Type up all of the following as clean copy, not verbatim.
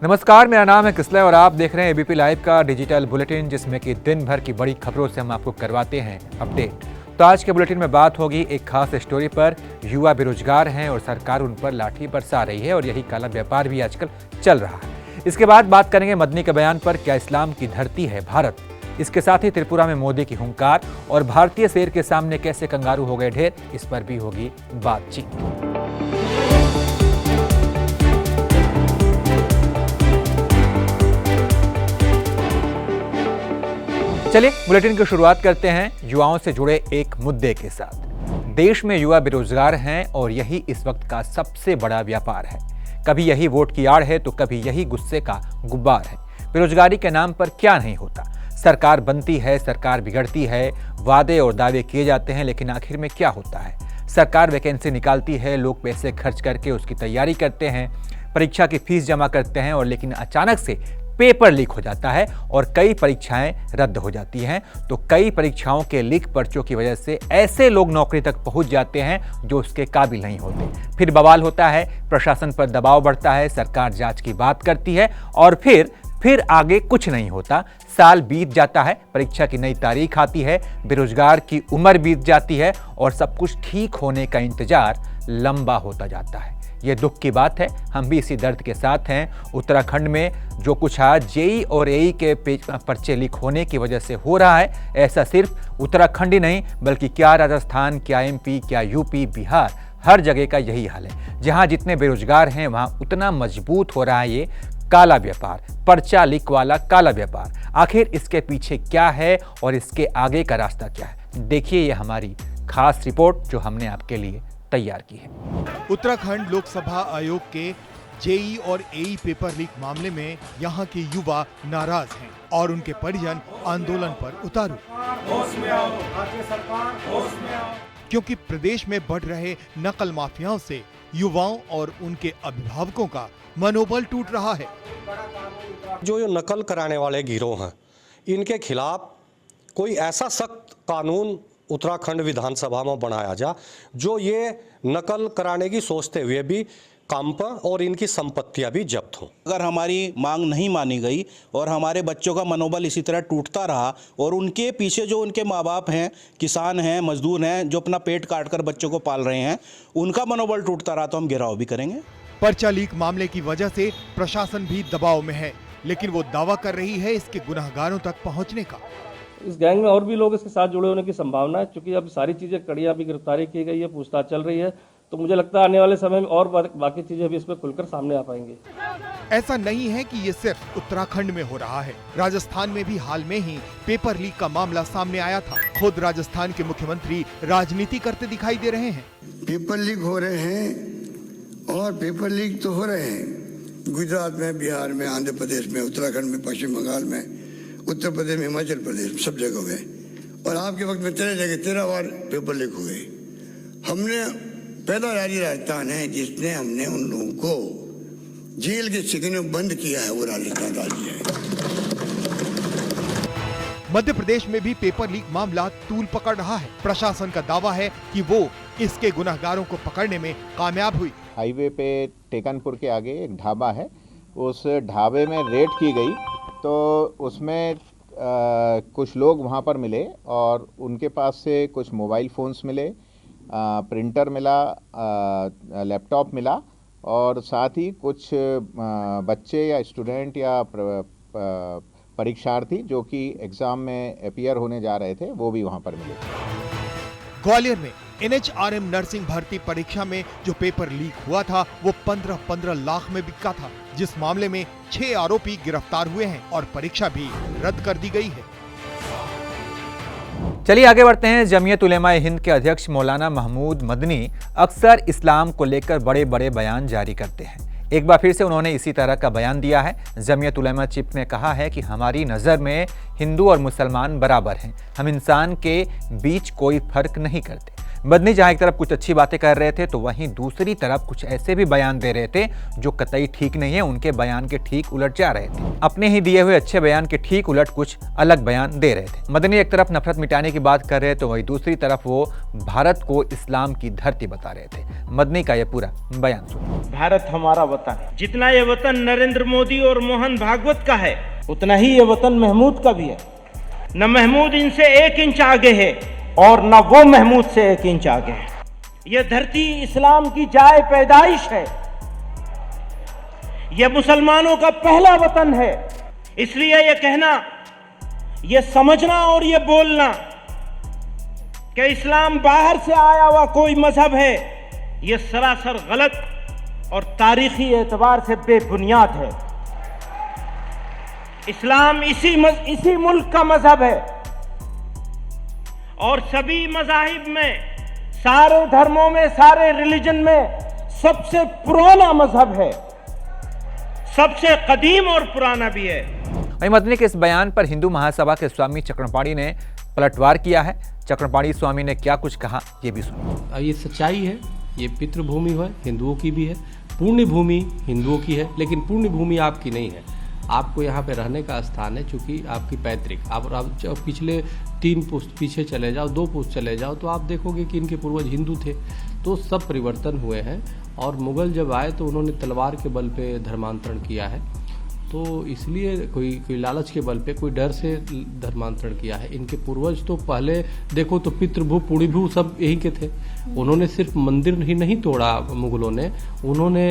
नमस्कार, मेरा नाम है किसलय और आप देख रहे हैं एबीपी लाइव का डिजिटल बुलेटिन, जिसमें कि दिन भर की बड़ी खबरों से हम आपको करवाते हैं अपडेट। तो आज के बुलेटिन में बात होगी एक खास स्टोरी पर। युवा बेरोजगार हैं और सरकार उन पर लाठी बरसा रही है और यही काला व्यापार भी आजकल चल रहा है। इसके बाद बात करेंगे मदनी के बयान पर, क्या इस्लाम की धरती है भारत। इसके साथ ही त्रिपुरा में मोदी की हुंकार और भारतीय शेर के सामने कैसे कंगारू हो गए ढेर, इस पर भी होगी बातचीत। चलिए बुलेटिन की शुरुआत करते हैं युवाओं से जुड़े एक मुद्दे के साथ। देश में युवा बेरोजगार हैं और यही इस वक्त का सबसे बड़ा व्यापार है। कभी यही वोट की आड़ है तो कभी यही गुस्से का गुब्बार है। बेरोजगारी के नाम पर क्या नहीं होता। सरकार बनती है, सरकार बिगड़ती है, वादे और दावे किए जाते हैं, लेकिन आखिर में क्या होता है। सरकार वैकेंसी निकालती है, लोग पैसे खर्च करके उसकी तैयारी करते हैं, परीक्षा की फीस जमा करते हैं और लेकिन अचानक से पेपर लीक हो जाता है और कई परीक्षाएं रद्द हो जाती हैं। तो कई परीक्षाओं के लीक पर्चों की वजह से ऐसे लोग नौकरी तक पहुंच जाते हैं जो उसके काबिल नहीं होते। फिर बवाल होता है, प्रशासन पर दबाव बढ़ता है, सरकार जांच की बात करती है और फिर आगे कुछ नहीं होता। साल बीत जाता है, परीक्षा की नई तारीख आती है, बेरोजगार की उम्र बीत जाती है और सब कुछ ठीक होने का इंतजार लंबा होता जाता है। ये दुख की बात है, हम भी इसी दर्द के साथ हैं। उत्तराखंड में जो कुछ आज जेई और एई के पर्चे लीक होने की वजह से हो रहा है, ऐसा सिर्फ उत्तराखंड ही नहीं बल्कि क्या राजस्थान, क्या एमपी, क्या यूपी, बिहार, हर जगह का यही हाल है। जहां जितने बेरोजगार हैं वहां उतना मजबूत हो रहा है ये काला व्यापार, पर्चा लीक वाला काला व्यापार। आखिर इसके पीछे क्या है और इसके आगे का रास्ता क्या है, देखिए ये हमारी खास रिपोर्ट जो हमने आपके लिए तैयार की है। उत्तराखंड लोकसभा आयोग के जेई और एई पेपर लीक मामले में यहां के युवा नाराज हैं और उनके परिजन आंदोलन पर उतारू, क्योंकि प्रदेश में बढ़ रहे नकल माफियाओं से युवाओं और उनके अभिभावकों का मनोबल टूट रहा है। जो ये नकल कराने वाले गिरोह हैं, इनके खिलाफ कोई ऐसा सख्त कानून उत्तराखंड विधानसभा में बनाया जा जो ये नकल कराने की सोचते हुए भी काम पर और इनकी संपत्तियां भी जब्त हों। अगर हमारी मांग नहीं मानी गई और हमारे बच्चों का मनोबल इसी तरह टूटता रहा और उनके पीछे जो उनके माँ बाप हैं, किसान हैं, मजदूर हैं, जो अपना पेट काट कर बच्चों को पाल रहे हैं, उनका मनोबल टूटता रहा तो हम घेराव भी करेंगे। पर्चा लीक मामले की वजह से प्रशासन भी दबाव में है, लेकिन वो दावा कर रही है इसके गुनाहगारों तक पहुँचने का। इस गैंग में और भी लोग इसके साथ जुड़े होने की संभावना है, क्योंकि अब सारी चीजें कड़ियां भी गिरफ्तारी की गई है, पूछताछ चल रही है, तो मुझे लगता है आने वाले समय में और बाकी चीजें भी इसमें खुलकर सामने आ पाएंगी। ऐसा नहीं है कि ये सिर्फ उत्तराखंड में हो रहा है, राजस्थान में भी हाल में ही पेपर लीक का मामला सामने आया था। खुद राजस्थान के मुख्यमंत्री राजनीति करते दिखाई दे रहे हैं। पेपर लीक हो रहे हैं और पेपर लीक तो हो रहे हैं गुजरात में, बिहार में, आंध्र प्रदेश में, उत्तराखंड में, पश्चिम बंगाल में, उत्तर प्रदेश में, हिमाचल प्रदेश में, सब जगह हुए और आपके वक्त में 13 बार पेपर लीक हो गए। हमने पहला राज्य राजस्थान है जिसने हमने उन लोगों को जेल के सिकने में बंद किया है, वो राजस्थान राज्य है। मध्य प्रदेश में भी पेपर लीक मामला तूल पकड़ रहा है। प्रशासन का दावा है कि वो इसके गुनाहगारों को पकड़ने में कामयाब हुई। हाईवे पे टेकनपुर के आगे एक ढाबा है, उस ढाबे में रेड की गई तो उसमें कुछ लोग वहाँ पर मिले और उनके पास से कुछ मोबाइल फ़ोन्स मिले, प्रिंटर मिला, लैपटॉप मिला और साथ ही कुछ बच्चे या स्टूडेंट या परीक्षार्थी जो कि एग्ज़ाम में अपीयर होने जा रहे थे वो भी वहाँ पर मिले। ग्वालियर में NHRM नर्सिंग भर्ती परीक्षा में जो पेपर लीक हुआ था वो 15 लाख में बिका था, जिस मामले में 6 आरोपी गिरफ्तार हुए हैं और परीक्षा भी रद्द कर दी गई है। चलिए आगे बढ़ते हैं। जमीयत उलेमा-ए हिंद के अध्यक्ष मौलाना महमूद मदनी अक्सर इस्लाम को लेकर बड़े बड़े बयान जारी करते हैं। एक बार फिर से उन्होंने इसी तरह का बयान दिया है। जमीयत उलेमा चीफ ने कहा है कि हमारी नज़र में हिंदू और मुसलमान बराबर हैं, हम इंसान के बीच कोई फर्क नहीं करते। मदनी जहां एक तरफ कुछ अच्छी बातें कर रहे थे तो वहीं दूसरी तरफ कुछ ऐसे भी बयान दे रहे थे जो कतई ठीक नहीं है, उनके बयान के ठीक उलट जा रहे थे। अपने ही दिए हुए अच्छे बयान के ठीक उलट कुछ अलग बयान दे रहे थे। मदनी एक तरफ नफरत मिटाने की बात कर रहे थे, वहीं दूसरी तरफ वो भारत को इस्लाम की धरती बता रहे थे। मदनी का यह पूरा बयान सुनो। भारत हमारा वतन है, जितना ये वतन नरेंद्र मोदी और मोहन भागवत का है उतना ही ये वतन महमूद का भी है। न महमूद इनसे 1 इंच आगे है और न वो महमूद से 1 इंच आगे है। यह धरती इस्लाम की जाए पैदाइश है, यह मुसलमानों का पहला वतन है। इसलिए यह कहना, यह समझना और यह बोलना कि इस्लाम बाहर से आया हुआ कोई मजहब है, यह सरासर गलत और तारीखी एतबार से बेबुनियाद है। इस्लाम इसी मुल्क का मजहब है और सभी मजाहिब में, सारे धर्मों में, सारे रिलीजन में सबसे पुराना मजहब है, सबसे कदीम और पुराना भी है। वहीं मदनी के इस बयान पर हिंदू महासभा के स्वामी चक्रपाणी ने पलटवार किया है। चक्रपाणी स्वामी ने क्या कुछ कहा, ये भी सुनो। ये सच्चाई है, ये पितृभूमि है, हिंदुओं की भी है, पुण्य भूमि हिंदुओं की है, लेकिन पुण्य भूमि आपकी नहीं है। आपको यहाँ पे रहने का स्थान है, चूँकि आपकी पैतृक। आप जब पिछले 3 पुश्त पीछे चले जाओ, 2 पुश्त चले जाओ, तो आप देखोगे कि इनके पूर्वज हिंदू थे। तो सब परिवर्तन हुए हैं और मुगल जब आए तो उन्होंने तलवार के बल पे धर्मांतरण किया है। तो इसलिए कोई लालच के बल पे, कोई डर से धर्मांतरण किया है। इनके पूर्वज तो पहले देखो तो पितृभू पुण्यभू सब यही के थे। उन्होंने सिर्फ मंदिर ही नहीं तोड़ा मुगलों ने, उन्होंने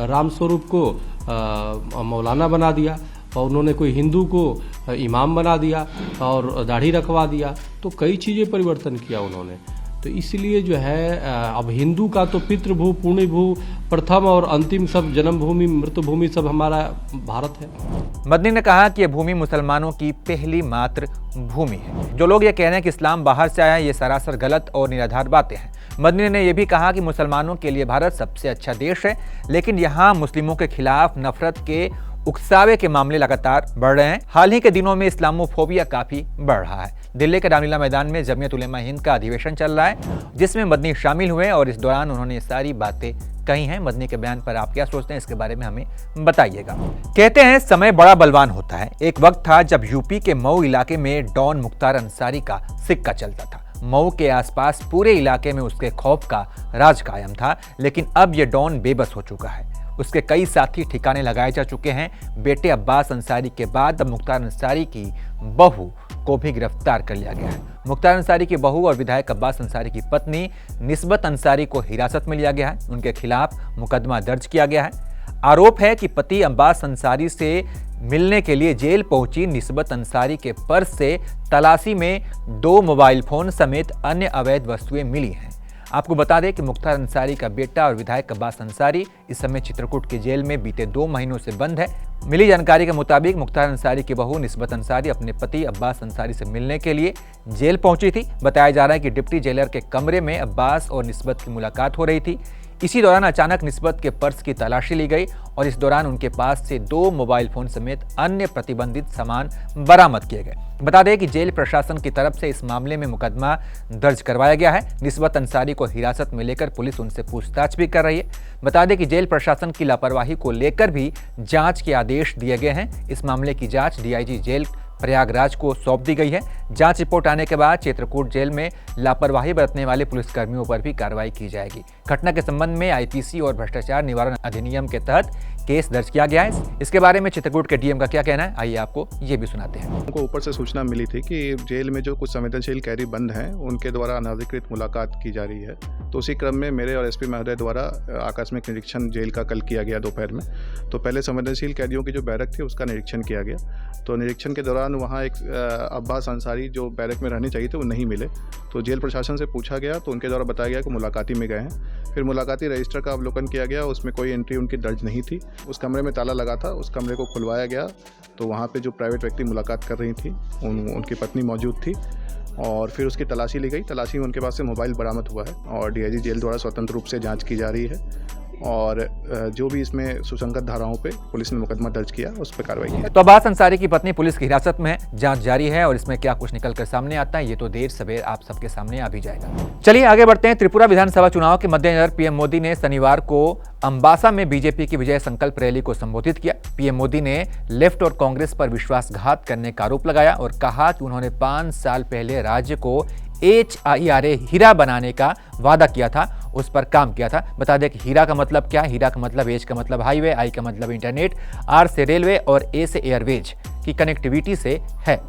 रामस्वरूप को मौलाना बना दिया और उन्होंने कोई हिंदू को इमाम बना दिया और दाढ़ी रखवा दिया। तो कई चीज़ें परिवर्तन किया उन्होंने। तो इसलिए जो है अब हिंदू का तो पितृभू पुण्यभू प्रथम और अंतिम सब जन्मभूमि मृतभूमि सब हमारा भारत है। मदनी ने कहा कि यह भूमि मुसलमानों की पहली मात्र भूमि है। जो लोग ये कह रहे हैं कि इस्लाम बाहर से आया है, ये सरासर गलत और निराधार बातें हैं। मदनी ने यह भी कहा कि मुसलमानों के लिए भारत सबसे अच्छा देश है, लेकिन यहाँ मुस्लिमों के खिलाफ नफरत के उकसावे के मामले लगातार बढ़ रहे हैं। हाल ही के दिनों में इस्लामोफोबिया काफी बढ़ रहा है। दिल्ली के रामलीला मैदान में जमीयत उलेमा हिंद का अधिवेशन चल रहा है, जिसमें मदनी शामिल हुए और इस दौरान उन्होंने ये सारी बातें कही हैं। मदनी के बयान पर आप क्या सोचते हैं, इसके बारे में हमें बताइएगा। कहते हैं समय बड़ा बलवान होता है। एक वक्त था जब यूपी के मऊ इलाके में डॉन मुख्तार अंसारी का सिक्का चलता था। मऊ के आसपास पूरे इलाके में उसके खौफ का राज कायम था, लेकिन अब यह डॉन बेबस हो चुका है। उसके कई साथी ठिकाने लगाए जा चुके हैं। बेटे अब्बास अंसारी के बाद अब मुख्तार अंसारी की बहू को भी गिरफ्तार कर लिया गया है। मुख्तार अंसारी की बहू और विधायक अब्बास अंसारी की पत्नी निस्बत अंसारी को हिरासत में लिया गया है। उनके खिलाफ मुकदमा दर्ज किया गया है। आरोप है कि पति अब्बास अंसारी से मिलने के लिए जेल पहुंची निस्बत अंसारी के पर्स से तलाशी में 2 मोबाइल फोन समेत अन्य अवैध वस्तुएं मिली हैं। आपको बता दें कि मुख्तार अंसारी का बेटा और विधायक अब्बास अंसारी इस समय चित्रकूट के जेल में बीते 2 महीनों से बंद है। मिली जानकारी के मुताबिक मुख्तार अंसारी की बहू निस्बत अंसारी अपने पति अब्बास अंसारी से मिलने के लिए जेल पहुंची थी। बताया जा रहा है कि डिप्टी जेलर के कमरे में अब्बास और निस्बत की मुलाकात हो रही थी। इसी दौरान अचानक निस्बत के पर्स की तलाशी ली गई और इस दौरान उनके पास से 2 मोबाइल फोन समेत अन्य प्रतिबंधित सामान बरामद किए गए। बता दें कि जेल प्रशासन की तरफ से इस मामले में मुकदमा दर्ज करवाया गया है। निस्बत अंसारी को हिरासत में लेकर पुलिस उनसे पूछताछ भी कर रही है। बता दें कि जेल प्रशासन की लापरवाही को लेकर भी जांच के आदेश दिए गए हैं। इस मामले की जांच डीआईजी जेल प्रयागराज को सौंप दी गई है। जांच रिपोर्ट आने के बाद चित्रकूट जेल में लापरवाही बरतने वाले पुलिसकर्मियों पर भी कार्रवाई की जाएगी। घटना के संबंध में आईपीसी और भ्रष्टाचार निवारण अधिनियम के तहत केस दर्ज किया गया है। इसके बारे में चित्रकूट के डीएम का क्या कहना है, आइए आपको ये भी सुनाते हैं। उनको ऊपर से सूचना मिली थी कि जेल में जो कुछ संवेदनशील कैदी बंद हैं उनके द्वारा अनधिकृत मुलाकात की जा रही है। तो उसी क्रम में मेरे और एसपी महोदय द्वारा आकस्मिक निरीक्षण जेल का कल किया गया दोपहर में। तो पहले संवेदनशील कैदियों की जो बैरक थी उसका निरीक्षण किया गया। तो निरीक्षण के दौरान वहाँ एक अब्बास अंसारी जो बैरक में रहने चाहिए थे वो नहीं मिले। तो जेल प्रशासन से पूछा गया तो उनके द्वारा बताया गया कि मुलाकाती में गए हैं। फिर मुलाकाती रजिस्टर का अवलोकन किया गया, उसमें कोई एंट्री उनकी दर्ज नहीं थी। उस कमरे में ताला लगा था, उस कमरे को खुलवाया गया तो वहाँ पे जो प्राइवेट व्यक्ति मुलाकात कर रही थी उनकी पत्नी मौजूद थी और फिर उसकी तलाशी ली गई। तलाशी में उनके पास से मोबाइल बरामद हुआ है और डीआईजी जेल द्वारा स्वतंत्र रूप से जांच की जा रही है। और जो भी इसमें सुसंगत धाराओं पे पुलिस ने मुकदमा दर्ज किया उस पर कार्रवाई की। तो अब्बास अंसारी की पत्नी पुलिस की हिरासत में है, जांच जारी है और इसमें क्या कुछ निकल कर सामने आता है ये तो देर सवेर आप सबके सामने आ भी जाएगा। चलिए आगे बढ़ते हैं। त्रिपुरा विधानसभा चुनाव के मद्देनजर पीएम मोदी ने शनिवार को अंबासा में बीजेपी की विजय संकल्प रैली को संबोधित किया। पीएम मोदी ने लेफ्ट और कांग्रेस पर विश्वासघात करने का आरोप लगाया और कहा कि उन्होंने 5 साल पहले राज्य को HIRA हीरा बनाने का वादा किया था, उस पर काम किया था। बता दें कि हीरा का मतलब क्या है। हीरा का मतलब H का मतलब हाईवे, I का मतलब इंटरनेट, R से रेलवे और A से एयरवेज की कनेक्टिविटी से है।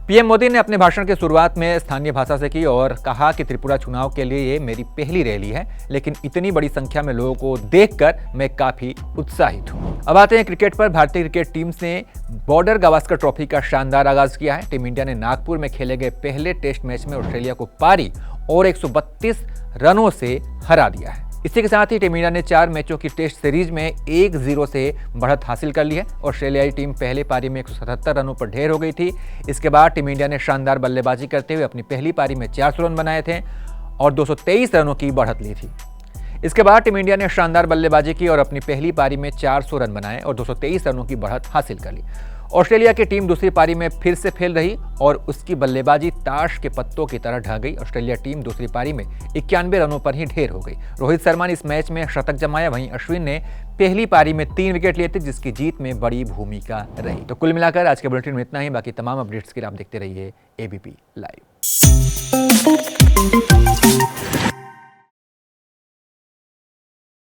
पीएम मोदी ने अपने भाषण की शुरुआत में स्थानीय भाषा से की और कहा कि त्रिपुरा चुनाव के लिए ये मेरी पहली रैली है, लेकिन इतनी बड़ी संख्या में लोगों को देखकर मैं काफी उत्साहित हूं। अब आते हैं क्रिकेट पर। भारतीय क्रिकेट टीम ने बॉर्डर गावस्कर ट्रॉफी का शानदार आगाज किया है। टीम इंडिया ने नागपुर में खेले गए पहले टेस्ट मैच में ऑस्ट्रेलिया को पारी और 132 रनों से हरा दिया है। इसी के साथ ही टीम इंडिया ने 4 मैचों की टेस्ट सीरीज में 1-0 से बढ़त हासिल कर ली है। ऑस्ट्रेलियाई टीम पहले पारी में 177 रनों पर ढेर हो गई थी। इसके बाद टीम इंडिया ने शानदार बल्लेबाजी करते हुए अपनी पहली पारी में 400 रन बनाए थे और 223 रनों की बढ़त ली थी। इसके बाद टीम इंडिया ने शानदार बल्लेबाजी की और अपनी पहली पारी में 400 रन बनाए और 223 रनों की बढ़त हासिल कर ली। ऑस्ट्रेलिया की टीम दूसरी पारी में फिर से फेल रही और उसकी बल्लेबाजी ताश के पत्तों की तरह ढह गई। ऑस्ट्रेलिया टीम दूसरी पारी में 91 रनों पर ही ढेर हो गई। रोहित शर्मा ने इस मैच में शतक जमाया, वहीं अश्विन ने पहली पारी में 3 विकेट लिए थे, जिसकी जीत में बड़ी भूमिका रही। तो कुल मिलाकर आज के बुलेटिन में इतना ही। बाकी तमाम अपडेट्स के लिए आप देखते रहिए ABP लाइव।